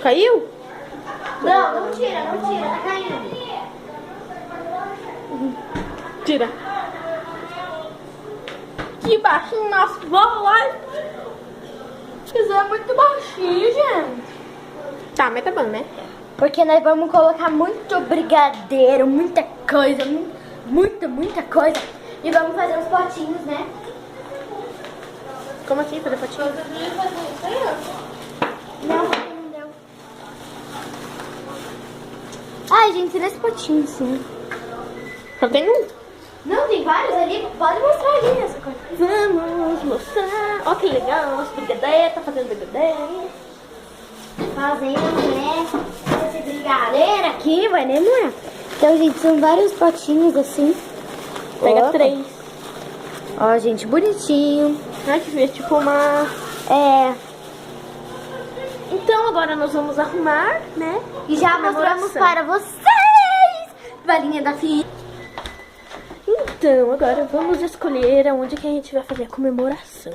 Caiu? Não, não tira, tá caindo. Tira. Que baixinho, nossa, vai. Isso é muito baixinho, gente. Tá, mas tá bom, né? Porque nós vamos colocar muito brigadeiro, muita coisa, muita coisa. E vamos fazer uns potinhos, né? Como assim, fazer potinho? Não, não deu. Ai, gente, nesse potinho, sim. Só tem um. Não, tem vários ali. Pode mostrar ali essa coisa. Vamos mostrar. Ó que legal, nosso brigadeiro, tá fazendo brigadeiro. Fazendo, né? Esse brigadeiro aqui, vai, né, mulher? Então, gente, são vários potinhos assim. Pega Opa. 3. Ó, gente, bonitinho. Ai, que ver, tipo uma... Então, agora nós vamos arrumar, né? E já Comemoração. mostramos para vocês valinha da filha. Então, agora vamos escolher aonde que a gente vai fazer a comemoração.